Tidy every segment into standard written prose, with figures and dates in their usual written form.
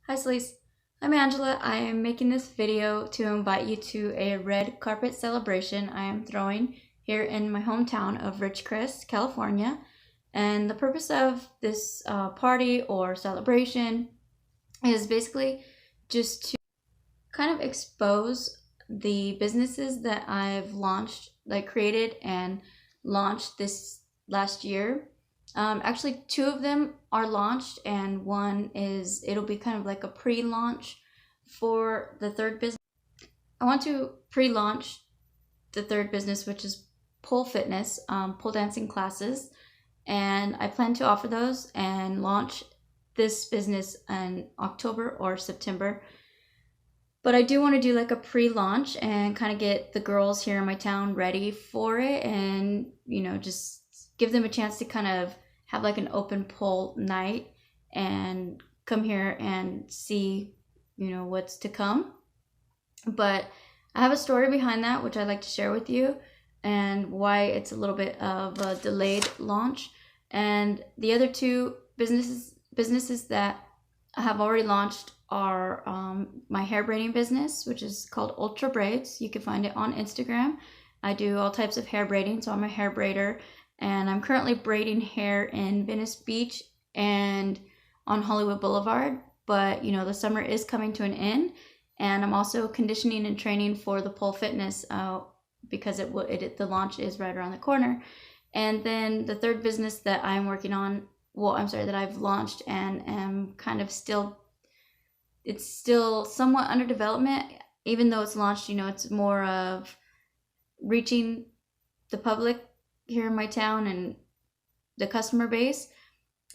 Hi Salice, I'm Angela. I am making this video to invite you to a red carpet celebration I am throwing here in my hometown of Ridgecrest, California. And the purpose of this party or celebration is basically just to kind of expose the businesses that I've launched, like created and launched this last year. Actually, two of them are launched, and one is, it'll be kind of like a pre-launch for the third business. I want to pre-launch the third business, which is pole fitness, pole dancing classes, and I plan to offer those and launch this business in October or September. But I do want to do like a pre-launch and kind of get the girls here in my town ready for it, and just give them a chance to kind of have like an open pole night and come here and see what's to come. But I have a story behind that which I'd like to share with you, and why it's a little bit of a delayed launch. And the other two businesses that I have already launched are my hair braiding business, which is called Ultra Braids. You can find it on Instagram. I do all types of hair braiding, so I'm a hair braider, and I'm currently braiding hair in Venice Beach and on Hollywood Boulevard. But the summer is coming to an end, and I'm also conditioning and training for the pole fitness because the launch is right around the corner. And then the third business that I'm working on, that I've launched and am kind of it's still somewhat under development, even though it's launched. It's more of reaching the public here in my town and the customer base,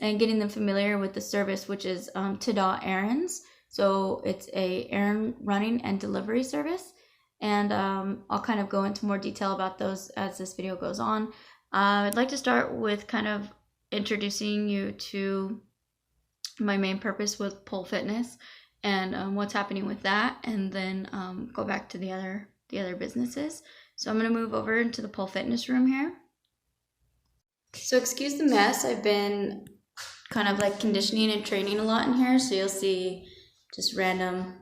and getting them familiar with the service, which is Tada Errands. So it's a errand running and delivery service, and I'll kind of go into more detail about those as this video goes on. I'd like to start with kind of introducing you to my main purpose with pole fitness and what's happening with that, and then go back to the other businesses. So I'm going to move over into the pole fitness room here. So excuse the mess. I've been kind of like conditioning and training a lot in here, so you'll see just random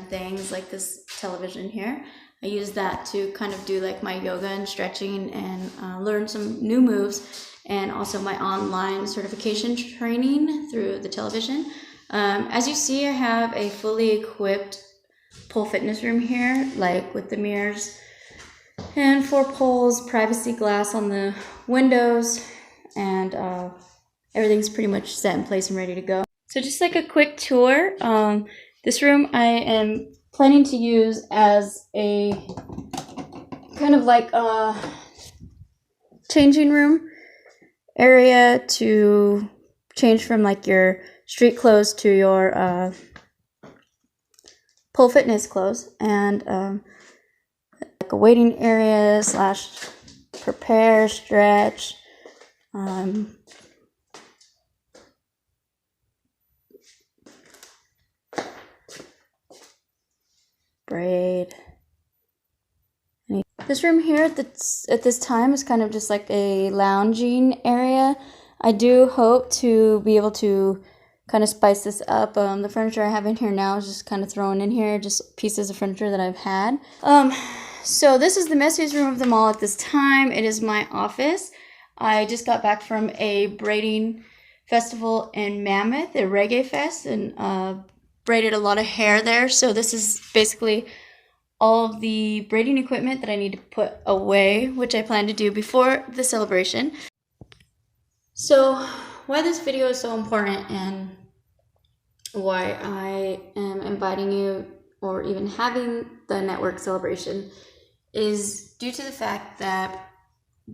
things like this television here. I use that to kind of do like my yoga and stretching and learn some new moves, and also my online certification training through the television. As you see, I have a fully equipped pole fitness room here, like with the mirrors and 4 poles, privacy glass on the windows, and everything's pretty much set in place and ready to go. So just like a quick tour, this room I am planning to use as a kind of like a changing room area to change from like your street clothes to your pole fitness clothes, and like a waiting area / prepare, stretch, braid. This room here at this time is kind of just like a lounging area. I do hope to be able to kind of spice this up. The furniture I have in here now is just kind of thrown in here, just pieces of furniture that I've had. So this is the messiest room of them all at this time. It is my office. I just got back from a braiding festival in Mammoth, a reggae fest, and braided a lot of hair there. So this is basically all of the braiding equipment that I need to put away, which I plan to do before the celebration. So why this video is so important, and why I am inviting you or even having the network celebration, is due to the fact that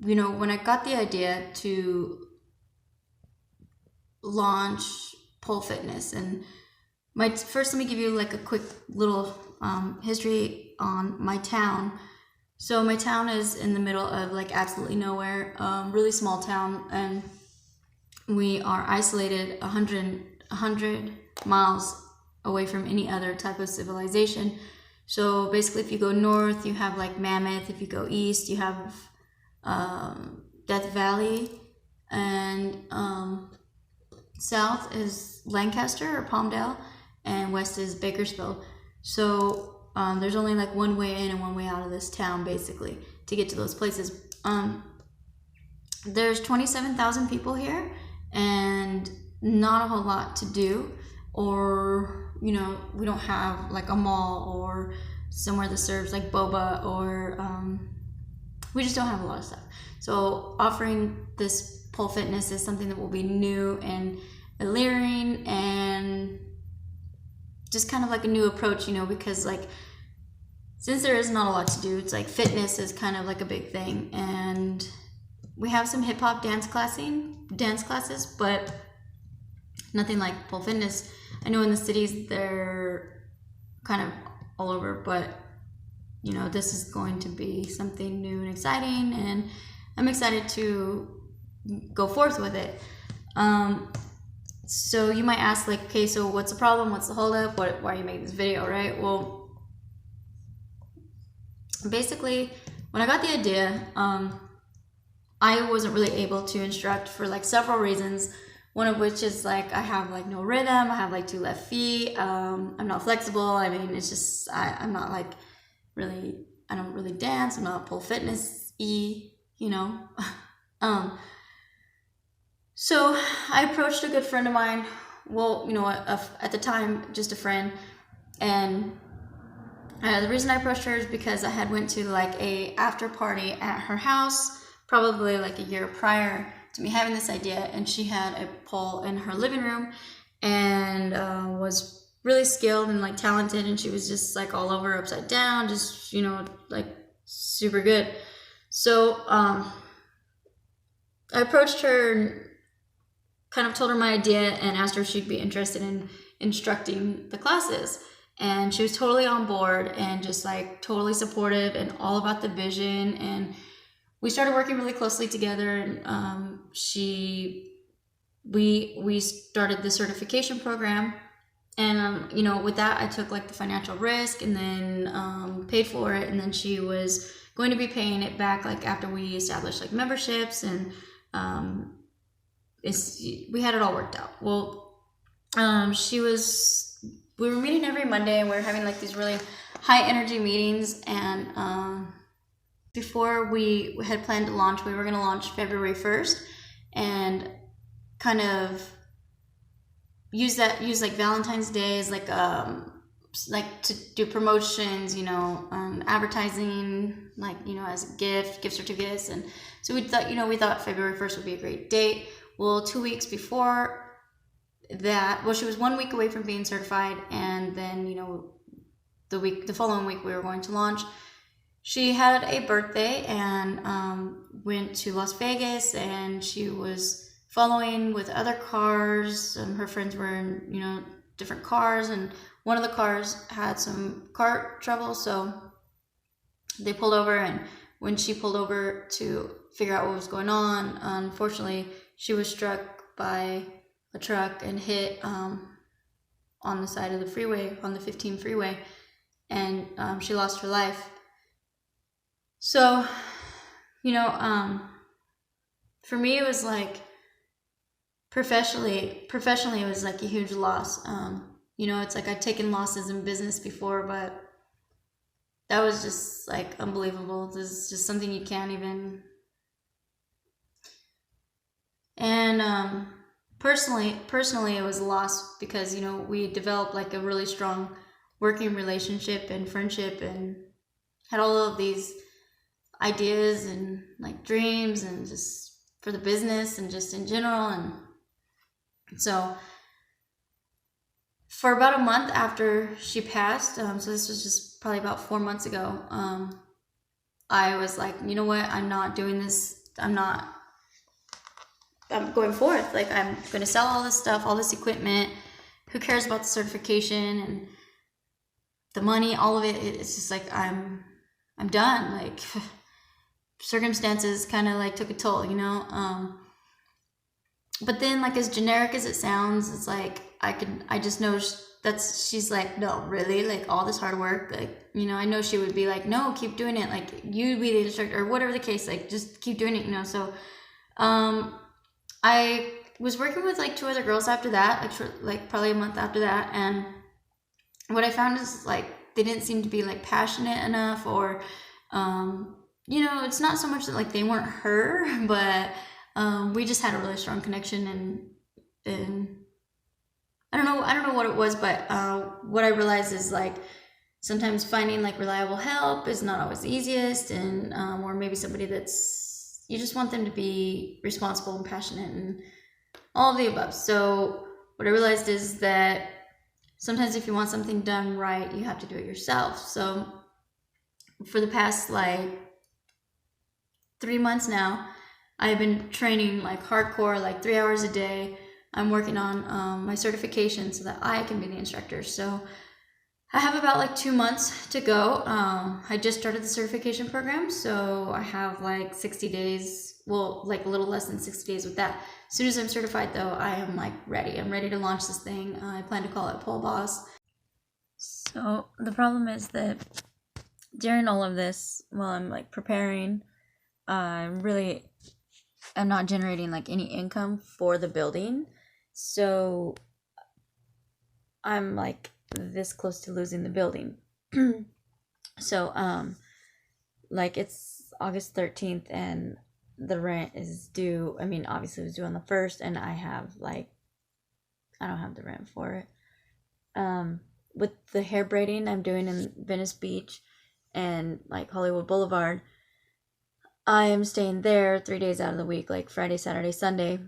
when I got the idea to launch pole fitness, and first let me give you like a quick little history on my town. So my town is in the middle of like absolutely nowhere, really small town, and we are isolated 100 miles away from any other type of civilization. So basically, if you go north, you have like Mammoth. If you go east, you have Death Valley, and south is Lancaster or Palmdale, and west is Bakersfield. So there's only like one way in and one way out of this town, basically, to get to those places. There's 27,000 people here, and not a whole lot to do, or we don't have like a mall or somewhere that serves like boba, or we just don't have a lot of stuff. So offering this pole fitness is something that will be new and alluring, and just kind of like a new approach, because like since there is not a lot to do, it's like fitness is kind of like a big thing. And we have some hip hop dance classes, but nothing like pole fitness. I know in the cities they're kind of all over, but this is going to be something new and exciting, and I'm excited to go forth with it. So you might ask, like, okay, so what's the problem? What's the holdup? Why are you making this video, right? Well, basically, when I got the idea, I wasn't really able to instruct for like several reasons. One of which is like I have like no rhythm. I have like 2 left feet. I'm not flexible. I mean, it's just I'm not like really. I don't really dance. I'm not pole fitness-y, So I approached a good friend of mine. Well, at the time, just a friend, and the reason I approached her is because I had went to like a after party at her house, probably like a year prior to me having this idea, and she had a pole in her living room, and was really skilled and like talented, and she was just like all over upside down, just like super good. So I approached her and kind of told her my idea and asked her if she'd be interested in instructing the classes. And she was totally on board and just like totally supportive and all about the vision. And we started working really closely together. And we started the certification program. And with that, I took like the financial risk and then paid for it. And then she was going to be paying it back like after we established like memberships, and we had it all worked out. Well, we were meeting every Monday, and we were having like these really high energy meetings. And before we had planned to launch, we were going to launch February 1st, and kind of use like Valentine's Day as like to do promotions, advertising, like, as a gift certificates. And so we thought February 1st would be a great date. Well, 2 weeks before that, she was 1 week away from being certified, and then the following week we were going to launch. She had a birthday and went to Las Vegas, and she was following with other cars. Her friends were in different cars, and one of the cars had some car trouble, so they pulled over. And when she pulled over to figure out what was going on, unfortunately she was struck by a truck and hit on the side of the freeway, on the 15 freeway, and she lost her life. So, for me, it was like professionally, it was like a huge loss. It's like I'd taken losses in business before, but that was just like unbelievable. This is just something you can't even. And personally, it was a loss because we developed like a really strong working relationship and friendship, and had all of these ideas and like dreams, and just for the business and just in general. And so for about a month after she passed, so this was just probably about 4 months ago, I was like, you know what, I'm not doing this. I'm going forth. Like, I'm going to sell all this stuff, all this equipment. Who cares about the certification and the money, all of it? It's just like, I'm done. Like, circumstances kind of like took a toll, but then, like, as generic as it sounds, it's like, I just know she's like, no, really, like, all this hard work, like, I know she would be like, no, keep doing it. Like, you be the instructor, or whatever the case, like, just keep doing it, So, I was working with like 2 other girls after that, like probably a month after that, and what I found is like they didn't seem to be like passionate enough, or you know, it's not so much that like they weren't her, but we just had a really strong connection, and I don't know what it was, but what I realized is like sometimes finding like reliable help is not always the easiest, and or maybe somebody that's, you just want them to be responsible and passionate and all of the above. So what I realized is that sometimes if you want something done right, you have to do it yourself. So for the past like 3 months now, I've been training like hardcore, like 3 hours a day. I'm working on my certification so that I can be the instructor. So I have about like 2 months to go. I just started the certification program, so I have like 60 days, well, like a little less than 60 days with that. As soon as I'm certified though, I am like ready. I'm ready to launch this thing. I plan to call it Pole Boss. So the problem is that during all of this, while I'm like preparing, I'm not generating like any income for the building. So I'm like this close to losing the building. So like it's August 13th and the rent is due. I mean, obviously it was due on the 1st, and I don't have the rent for it. With the hair braiding I'm doing in Venice Beach and like Hollywood Boulevard, I am staying there 3 days out of the week, like Friday, Saturday, Sunday,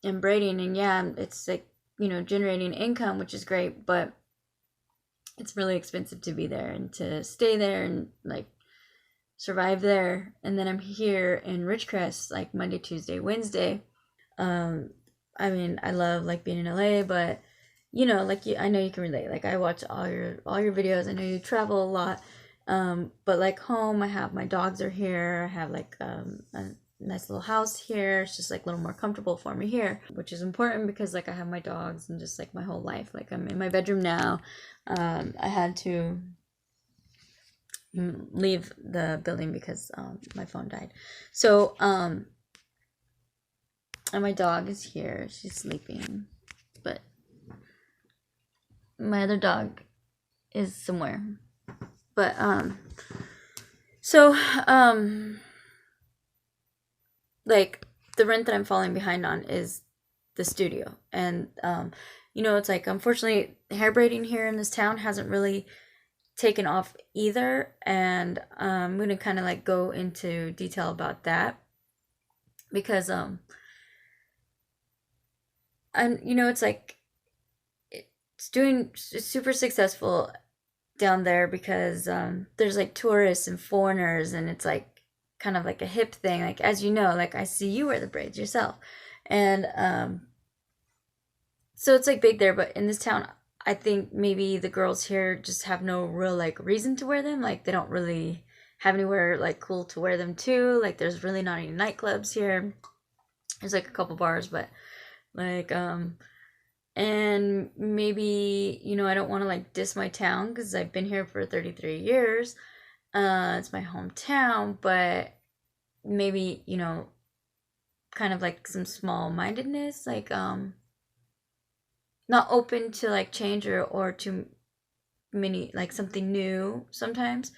and braiding. And yeah, it's like, you know, generating income, which is great, but it's really expensive to be there and to stay there and like survive there. And then I'm here in Ridgecrest like Monday, Tuesday, Wednesday. I mean, I love like being in LA, but you know, like I know you can relate. Like I watch all your videos. I know you travel a lot. But like home, I have my dogs are here. I have like a nice little house here. It's just like a little more comfortable for me here, which is important because like I have my dogs and just like my whole life. Like I'm in my bedroom now. I had to leave the building because my phone died. So and my dog is here. She's sleeping, but my other dog is somewhere. But so like the rent that I'm falling behind on is the studio, and you know, it's like unfortunately hair braiding here in this town hasn't really taken off either, and I'm gonna kind of like go into detail about that because and you know, it's like it's super successful down there because there's like tourists and foreigners, and it's like kind of like a hip thing. Like, as you know, like I see you wear the braids yourself, and so it's like big there. But in this town, I think maybe the girls here just have no real like reason to wear them. Like they don't really have anywhere like cool to wear them to. Like there's really not any nightclubs here. There's like a couple bars, but like and maybe, you know, I don't want to like diss my town because I've been here for 33 years. It's my hometown, but maybe, you know, kind of like some small mindedness, like not open to like change or to many like something new sometimes.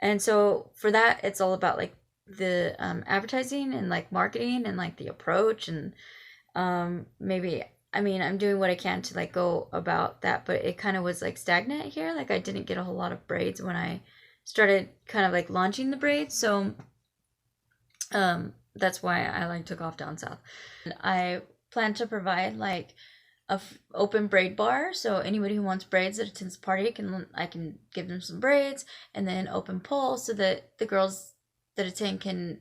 And so for that, it's all about like the advertising and like marketing and like the approach, and maybe, I mean, I'm doing what I can to like go about that, but it kind of was like stagnant here. Like I didn't get a whole lot of braids when I started kind of like launching the braids. So that's why I like took off down south. And I plan to provide like a open braid bar, so anybody who wants braids that attends the party I can give them some braids, and then open pole so that the girls that attend can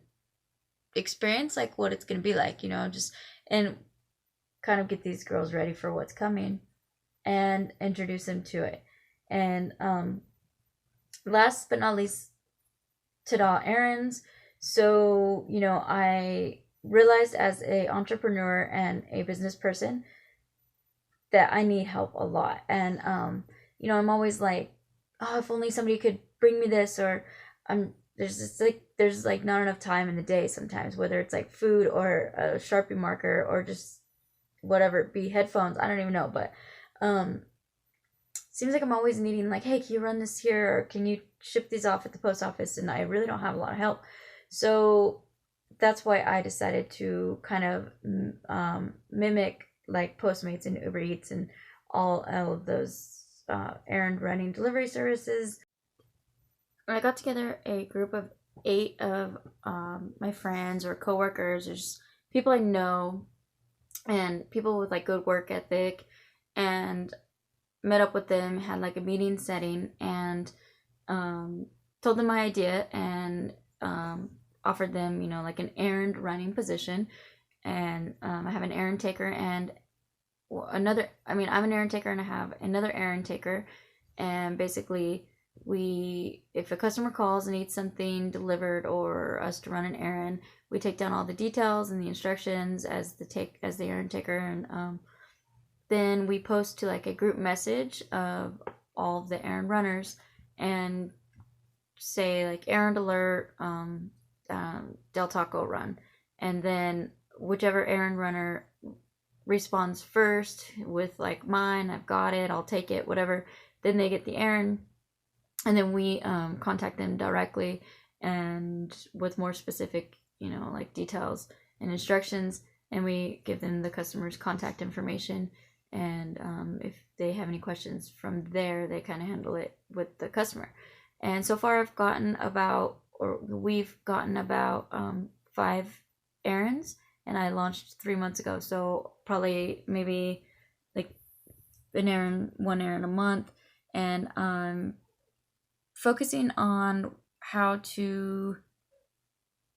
experience like what it's gonna be like, you know, just and kind of get these girls ready for what's coming and introduce them to it. And last but not least, ta-da, errands. So, you know, I realized as a entrepreneur and a business person that I need help a lot. And you know, I'm always like, oh, if only somebody could bring me this, or there's like not enough time in the day sometimes, whether it's like food or a Sharpie marker or just whatever it be, headphones, I don't even know, but seems like I'm always needing, like, hey, can you run this here, or can you ship these off at the post office, and I really don't have a lot of help. So that's why I decided to kind of mimic like Postmates and Uber Eats and all of those errand running delivery services. I got together a group of 8 of my friends or coworkers, or just people I know, and people with like good work ethic, and met up with them, had like a meeting setting, and told them my idea, and offered them, you know, like an errand running position. And I have an errand taker and I'm an errand taker, and I have another errand taker. And basically, if a customer calls and needs something delivered or us to run an errand, we take down all the details and the instructions as the errand taker, and then we post to like a group message of all of the errand runners and say like errand alert, Del Taco run, and then whichever errand runner responds first with like mine, I've got it, I'll take it, whatever, then they get the errand, and then we contact them directly and with more specific, you know, like details and instructions, and we give them the customer's contact information, and if they have any questions from there, they kind of handle it with the customer. And so far we've gotten about 5 errands, and I launched 3 months ago, so probably maybe like one errand a month. And I'm focusing on how to,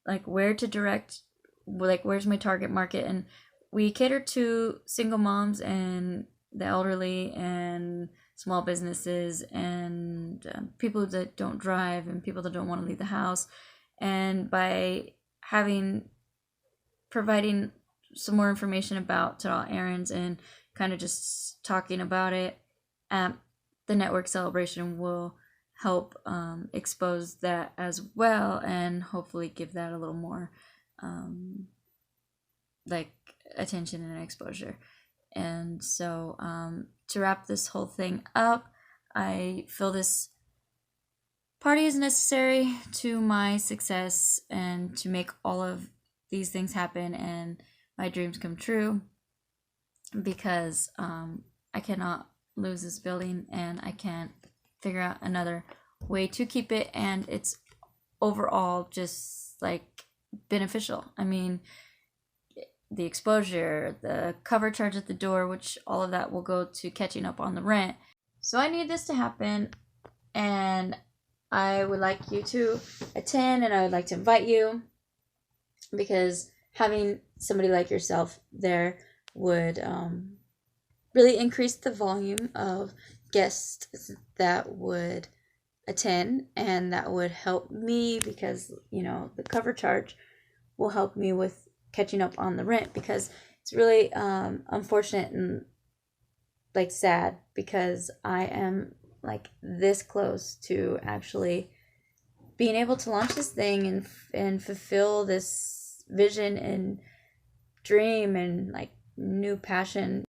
like, where to direct, like, where's my target market. And we cater to single moms and the elderly and small businesses and people that don't drive and people that don't want to leave the house. And by providing some more information about Tadal errands and kind of just talking about it at the network celebration will help expose that as well, and hopefully give that a little more like attention and exposure. And so to wrap this whole thing up, I feel this party is necessary to my success and to make all of these things happen and my dreams come true, because I cannot lose this building, and I can't figure out another way to keep it, and it's overall just like beneficial. I mean, the exposure, the cover charge at the door, which all of that will go to catching up on the rent. So I need this to happen, and I would like you to attend, and I would like to invite you, because having somebody like yourself there would really increase the volume of guests that would attend, and that would help me, because, you know, the cover charge will help me with catching up on the rent, because it's really unfortunate and like sad, because I am like this close to actually being able to launch this thing and fulfill this vision and dream and like new passion